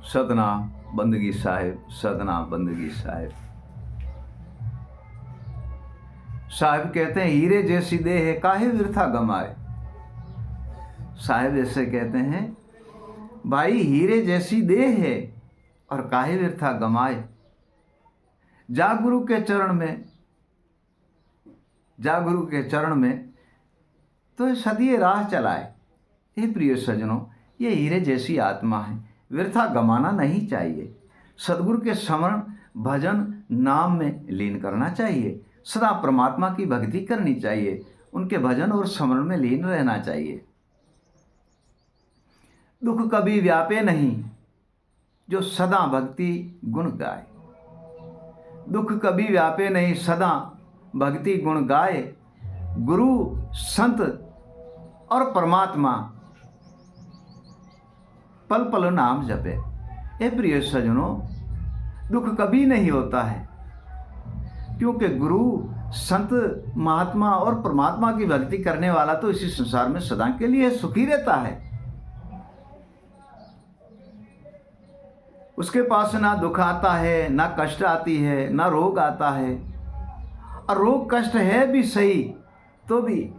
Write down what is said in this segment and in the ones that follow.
सतनाम बंदगी साहिब, सतनाम बंदगी साहिब। साहिब कहते हैं हीरे जैसी देह है काहे वृथा गमाए। साहिब ऐसे कहते हैं भाई हीरे जैसी देह है और काहे वृथा गमाए। जा गुरु के चरण में, जा गुरु के चरण में तो सदिये राह चलाए। हे प्रिय सज्जनों, ये हीरे जैसी आत्मा है, वृथा गमाना नहीं चाहिए। सदगुरु के स्मरण भजन नाम में लीन करना चाहिए। सदा परमात्मा की भक्ति करनी चाहिए, उनके भजन और स्मरण में लीन रहना चाहिए। दुख कभी व्यापे नहीं जो सदा भक्ति गुण गाए। दुख कभी व्यापे नहीं सदा भक्ति गुण गाए। गुरु संत और परमात्मा पल पल नाम जपे। हे प्रिय सज्जनों, दुख कभी नहीं होता है, क्योंकि गुरु संत महात्मा और परमात्मा की भक्ति करने वाला तो इसी संसार में सदा के लिए सुखी रहता है। उसके पास ना दुख आता है, ना कष्ट आती है, ना रोग आता है। और रोग कष्ट है भी सही तो भी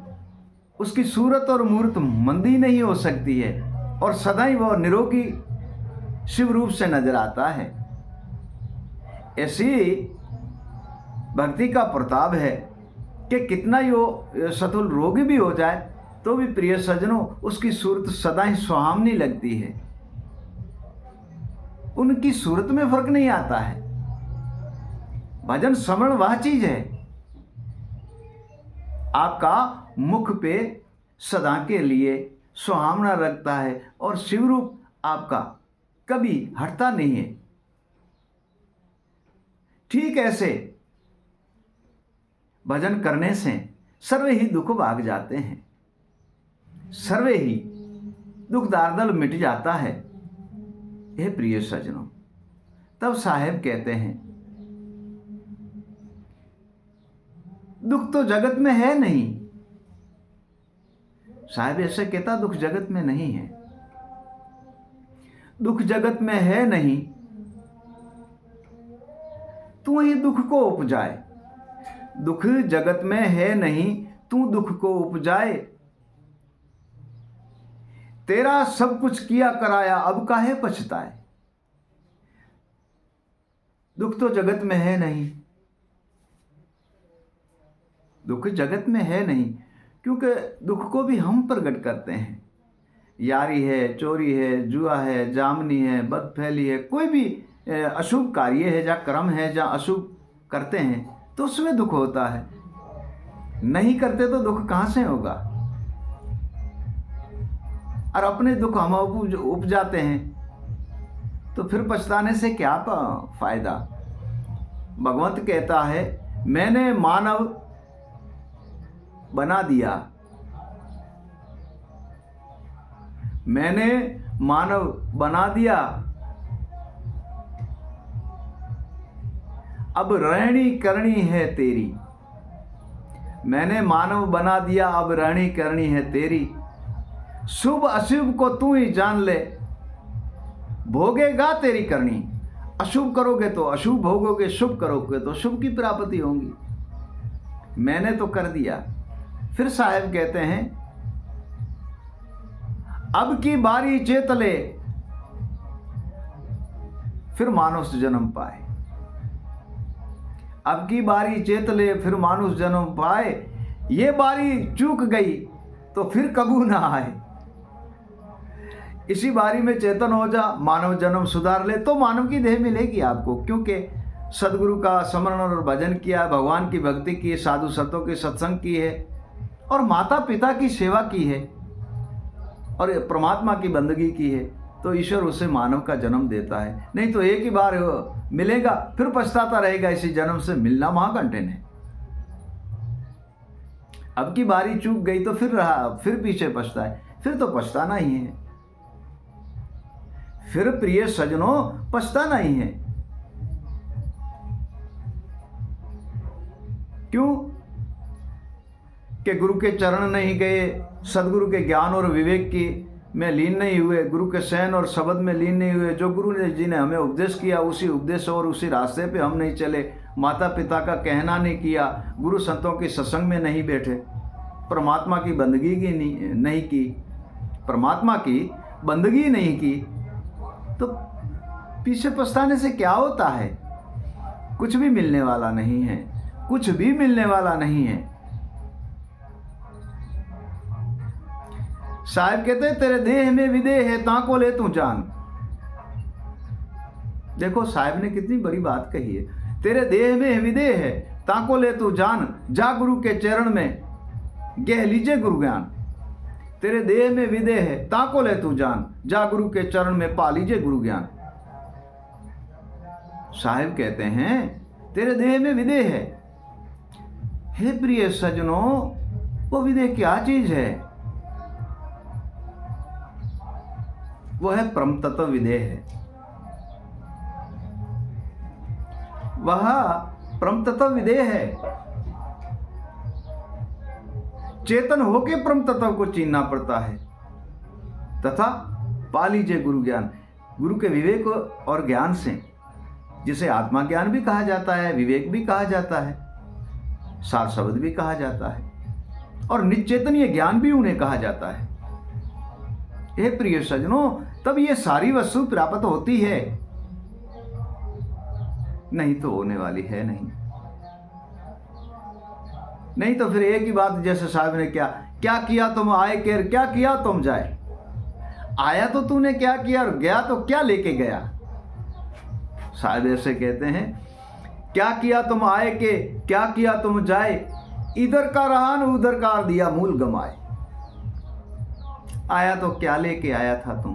उसकी सूरत और मूर्त मंदी नहीं हो सकती है और सदा ही वह निरोगी शिव रूप से नजर आता है। ऐसी भक्ति का प्रताप है कि कितना ही वो सतुल रोगी भी हो जाए तो भी प्रिय सज्जनों उसकी सूरत सदा ही सुहावनी लगती है। उनकी सूरत में फर्क नहीं आता है। भजन स्मरण वह चीज है आपका मुख पे सदा के लिए सुहावना रखता है और शिवरूप आपका कभी हटता नहीं है। ठीक ऐसे भजन करने से सर्वे ही दुख भाग जाते हैं, सर्वे ही दुख दार्दल मिट जाता है। हे प्रिय सज्जनों, तब साहेब कहते हैं दुख तो जगत में है नहीं। साहेब ऐसे कहता दुख जगत में नहीं है, दुख जगत में है नहीं, तू ही दुख को उपजाए। दुख जगत में है नहीं, तू दुख को उपजाए। तेरा सब कुछ किया कराया अब काहे पछताए। दुख तो जगत में है नहीं, दुख जगत में है नहीं, क्योंकि दुख को भी हम प्रकट करते हैं। यारी है, चोरी है, जुआ है, जामनी है, बदफैली है, कोई भी अशुभ कार्य है जहाँ कर्म है, जहाँ अशुभ करते हैं तो उसमें दुख होता है। नहीं करते तो दुख कहाँ से होगा। और अपने दुख हम उपजाते हैं तो फिर पछताने से क्या फायदा। भगवंत कहता है मैंने मानव बना दिया, मैंने मानव बना दिया, अब रहनी करनी है तेरी। मैंने मानव बना दिया, अब रहनी करनी है तेरी। शुभ अशुभ को तू ही जान ले, भोगेगा तेरी करनी। अशुभ करोगे तो अशुभ भोगोगे, शुभ करोगे तो शुभ की प्राप्ति होगी। मैंने तो कर दिया। फिर साहेब कहते हैं अब की बारी चेत ले, फिर मानुष जन्म पाए। अब की बारी चेत ले, फिर मानुष जन्म पाए। ये बारी चूक गई तो फिर कबू ना आए। इसी बारी में चेतन हो जा, मानव जन्म सुधार ले तो मानव की देह मिलेगी आपको। क्योंकि सदगुरु का स्मरण और भजन किया, भगवान की भक्ति की है, साधु संतों के सत्संग की है और माता पिता की सेवा की है और परमात्मा की बंदगी की है, तो ईश्वर उसे मानव का जन्म देता है। नहीं तो एक ही बार मिलेगा फिर पछताता रहेगा, इसी जन्म से मिलना महाकंठिन है। अब की बारी चूक गई तो फिर रहा, फिर पीछे पछताए, फिर तो पछताना ही है। फिर प्रिय सज्जनों पछताना ही है। क्यों कि गुरु के चरण नहीं गए, सदगुरु के ज्ञान और विवेक की में लीन नहीं हुए, गुरु के शयन और शब्द में लीन नहीं हुए, जो गुरु ने जी ने हमें उपदेश किया उसी उपदेश और उसी रास्ते पे हम नहीं चले, माता पिता का कहना नहीं किया, गुरु संतों के सत्संग में नहीं बैठे, परमात्मा की बंदगी की नहीं की, परमात्मा की बंदगी नहीं की, तो पीछे पछताने से क्या होता है? कुछ भी मिलने वाला नहीं है, कुछ भी मिलने वाला नहीं है। साहब कहते तेरे देह में विदेह है, ताको ले तू जान। देखो साहब ने कितनी बड़ी बात कही है, तेरे देह में विदेह है, ताको ले तू जान, जा गुरु के चरण में गह लीजिए गुरु ज्ञान। तेरे देह में विदेह है, ताको ले तू जान, जा गुरु के चरण में पा लीजिए गुरु ज्ञान। साहिब कहते हैं तेरे देह में विदेह है। हे प्रिय सजनों, वो विदेह क्या चीज है? वो है परम तत्व विदेह है। वह परम तत्व विदेह है। चेतन होके परम तत्व को चीनना पड़ता है तथा पा लीजिए गुरु ज्ञान। गुरु के विवेक और ज्ञान से, जिसे आत्मा ज्ञान भी कहा जाता है, विवेक भी कहा जाता है, सार शब्द भी कहा जाता है, और निश्चेतनीय ज्ञान भी उन्हें कहा जाता है। हे प्रिय सजनों, तब ये सारी वस्तु प्राप्त होती है, नहीं तो होने वाली है नहीं। नहीं तो फिर एक ही बात, जैसे साहब ने क्या किया तुम आए के, क्या किया तुम जाए। आया तो तूने क्या किया, और गया तो क्या लेके गया। साहब ऐसे कहते हैं, क्या किया तुम आए के, क्या किया तुम जाए, इधर का रहा न उधर का दिया मूल गमाए। आया तो क्या लेके आया था तुम,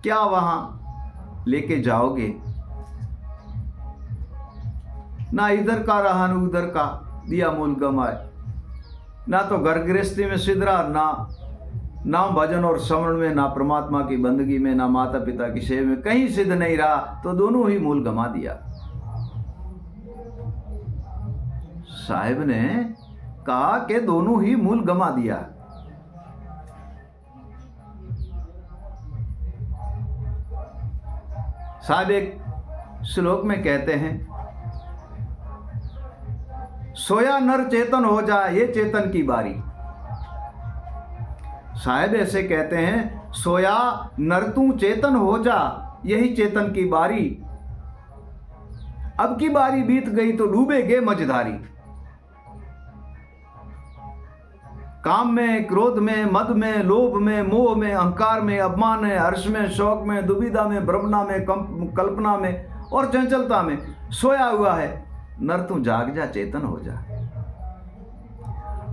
क्या वहां लेके जाओगे। ना इधर का रहा न उधर का दिया मूल गमाए। ना तो घर गृहस्थी में सिद्धरा, ना नाम भजन और स्मरण में, ना परमात्मा की बंदगी में, ना माता पिता की सेवा में, कहीं सिद्ध नहीं रहा, तो दोनों ही मूल गमा दिया। साहिब ने कहा कि दोनों ही मूल गमा दिया। साहिब एक श्लोक में कहते हैं, सोया नर चेतन हो जा, ये चेतन की बारी। साहिब ऐसे कहते हैं, सोया नर तू चेतन हो जा, यही चेतन की बारी। अब की बारी बीत गई तो डूबेगे मझधारी। काम में, क्रोध में, मद में, लोभ में, मोह में, अहंकार में, अपमान में, हर्ष में, शौक में, दुविधा में, भ्रमणा में, कल्पना में और चंचलता में सोया हुआ है। नर तू जाग जा, चेतन हो जा।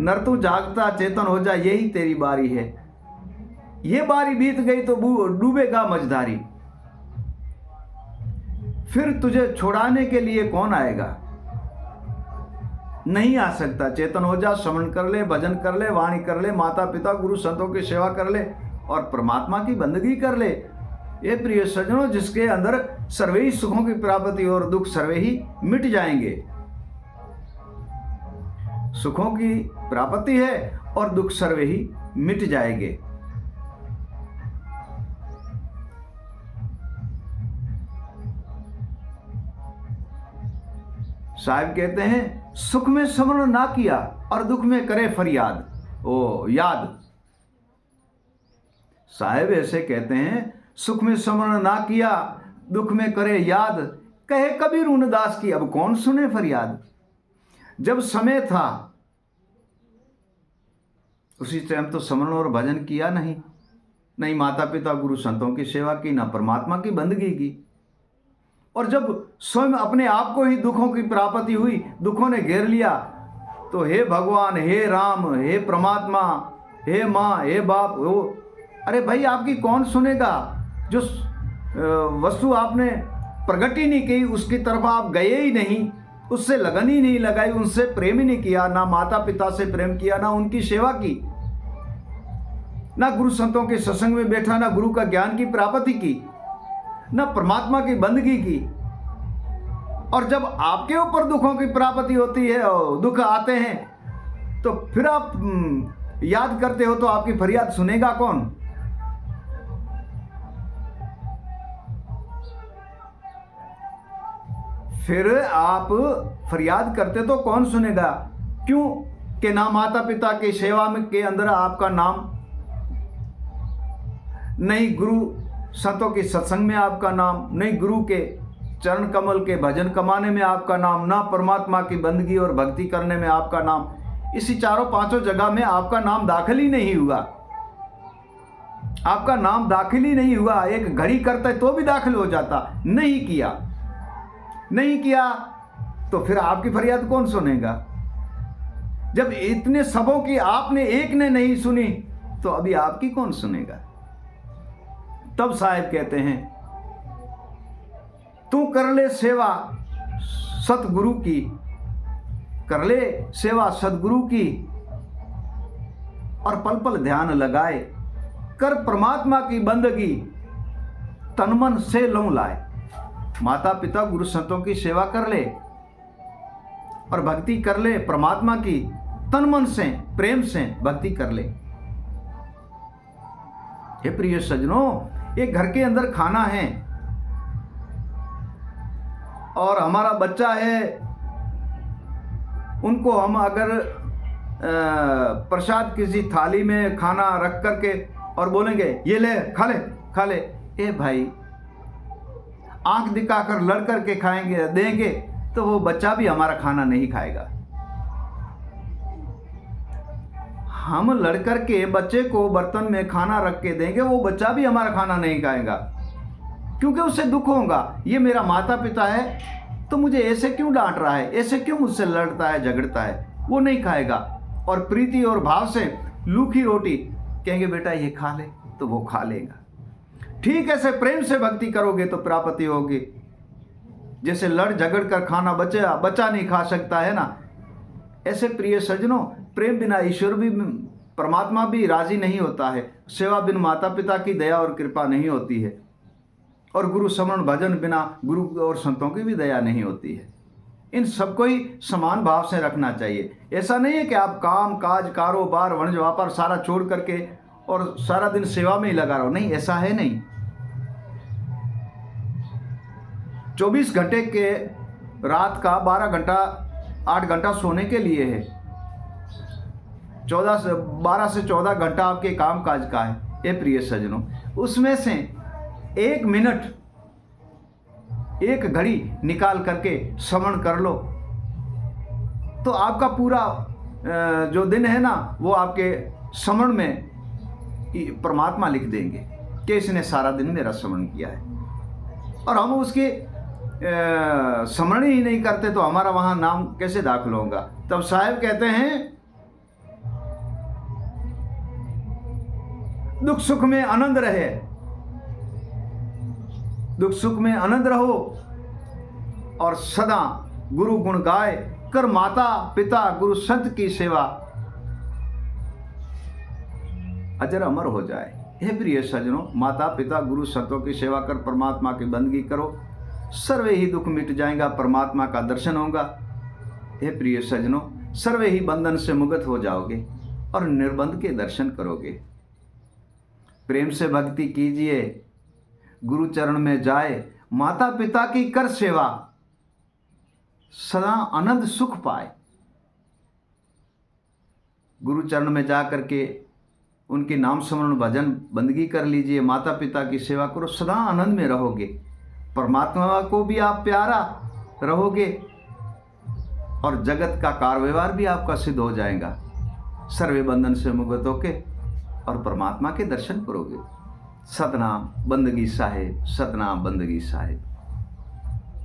नर तू जागता चेतन हो जा, यही तेरी बारी है। ये बारी बीत गई तो डूबेगा मझधारी। फिर तुझे छुड़ाने के लिए कौन आएगा? नहीं आ सकता। चेतन हो जा, स्मरण कर ले, भजन कर ले, वाणी कर ले, माता पिता गुरु संतों की सेवा कर ले और परमात्मा की बंदगी कर ले। ये प्रिय सज्जनों, जिसके अंदर सर्वे ही सुखों की प्राप्ति और दुख सर्वे ही मिट जाएंगे। सुखों की प्राप्ति है और दुख सर्वे ही मिट जाएंगे। साहिब कहते हैं, सुख में स्मरण ना किया और दुख में करे फरियाद, ओ याद। साहिब ऐसे कहते हैं, सुख में स्मरण ना किया, दुख में करे याद, कहे कबीर उनदास की अब कौन सुने फरियाद। जब समय था उसी टाइम तो स्मरण और भजन किया नहीं, नहीं माता पिता गुरु संतों की सेवा की, ना परमात्मा की बंदगी की। और जब स्वयं अपने आप को ही दुखों की प्राप्ति हुई, दुखों ने घेर लिया, तो हे भगवान, हे राम, हे परमात्मा, हे माँ, हे बाप, हो अरे भाई आपकी कौन सुनेगा। जो वस्तु आपने प्रकट ही नहीं की, उसकी तरफ आप गए ही नहीं, उससे लगन ही नहीं लगाई, उनसे प्रेम ही नहीं किया, ना माता पिता से प्रेम किया, ना उनकी सेवा की, ना गुरु संतों के सत्संग में बैठा, ना गुरु का ज्ञान की प्राप्ति की, ना परमात्मा की बंदगी की। और जब आपके ऊपर दुखों की प्राप्ति होती है और दुख आते हैं, तो फिर आप याद करते हो तो आपकी फरियाद सुनेगा कौन? फिर आप फरियाद करते तो कौन सुनेगा? क्यों कि ना माता पिता की सेवा में के अंदर आपका नाम, नहीं गुरु संतों के सत्संग में आपका नाम, नहीं गुरु के चरण कमल के भजन कमाने में आपका नाम, ना परमात्मा की बंदगी और भक्ति करने में आपका नाम। इसी चारों पांचों जगह में आपका नाम दाखिल ही नहीं हुआ। आपका नाम दाखिल ही नहीं हुआ। एक घड़ी करता तो भी दाखिल हो जाता, नहीं किया, नहीं किया तो फिर आपकी फरियाद कौन सुनेगा? जब इतने सबों की आपने एक ने नहीं सुनी तो अभी आपकी कौन सुनेगा? तब साहिब कहते हैं, तू कर ले सेवा सतगुरु की, कर ले सेवा सतगुरु की, और पल पल ध्यान लगाए, कर परमात्मा की बंदगी, तन मन से लौ लाए। माता पिता गुरु संतों की सेवा कर ले और भक्ति कर ले परमात्मा की, तन मन से प्रेम से भक्ति कर ले। हे प्रिय सज्जनों, एक घर के अंदर खाना है और हमारा बच्चा है, उनको हम अगर प्रसाद किसी थाली में खाना रख करके और बोलेंगे ये ले खा ले खा ले, ए भाई आंख दिखाकर लड़ करके खाएंगे देंगे तो वो बच्चा भी हमारा खाना नहीं खाएगा। हम लड़ करके बच्चे को बर्तन में खाना रख के देंगे, वो बच्चा भी हमारा खाना नहीं खाएगा, क्योंकि उससे दुख होगा, ये मेरा माता पिता है तो मुझे ऐसे क्यों डांट रहा है, ऐसे क्यों मुझसे लड़ता है झगड़ता है, वो नहीं खाएगा। और प्रीति और भाव से लूखी रोटी कहेंगे बेटा ये खा ले तो वो खा लेगा। ठीक ऐसे प्रेम से भक्ति करोगे तो प्राप्ति होगी। जैसे लड़ झगड़ कर खाना बच्चा नहीं खा सकता है ना, ऐसे प्रिय सज्जनों प्रेम बिना ईश्वर भी परमात्मा भी राजी नहीं होता है। सेवा बिन माता पिता की दया और कृपा नहीं होती है, और गुरु समरण भजन बिना गुरु और संतों की भी दया नहीं होती है। इन सबको ही समान भाव से रखना चाहिए। ऐसा नहीं है कि आप काम काज कारोबार वणज व्यापार सारा छोड़ करके और सारा दिन सेवा में ही लगा रहो, नहीं, ऐसा है नहीं। 24 घंटे के रात का 8 घंटा सोने के लिए है, 12 से 14 घंटा आपके काम काज का है। ये प्रिय सज्जनों, उसमें से 1 मिनट 1 घड़ी निकाल करके स्मरण कर लो तो आपका पूरा जो दिन है ना वो आपके स्मरण में परमात्मा लिख देंगे कि इसने सारा दिन मेरा स्मरण किया है। और हम उसके स्मरण ही नहीं करते तो हमारा वहां नाम कैसे दाखिल होगा? तब साहिब कहते हैं, दुख सुख में आनंद रहे, दुख सुख में आनंद रहो और सदा गुरु गुण गाए, कर माता पिता गुरु संत की सेवा, अजर अमर हो जाए। हे प्रिय सज्जनों, माता पिता गुरु संतों की सेवा कर परमात्मा की बंदगी करो, सर्वे ही दुख मिट जाएगा, परमात्मा का दर्शन होगा। हे प्रिय सज्जनों, सर्वे ही बंधन से मुक्त हो जाओगे और निर्बंध के दर्शन करोगे। प्रेम से भक्ति कीजिए, गुरु चरण में जाए, माता पिता की कर सेवा, सदा आनंद सुख पाए। गुरु चरण में जा करके उनके नाम स्मरण भजन बंदगी कर लीजिए, माता पिता की सेवा करो, सदा आनंद में रहोगे, परमात्मा को भी आप प्यारा रहोगे और जगत का कार व्यवहार भी आपका सिद्ध हो जाएगा। सर्वे बंधन से मुक्त होके और परमात्मा के दर्शन करोगे। सतनाम बंदगी साहिब, सतनाम बंदगी साहिब।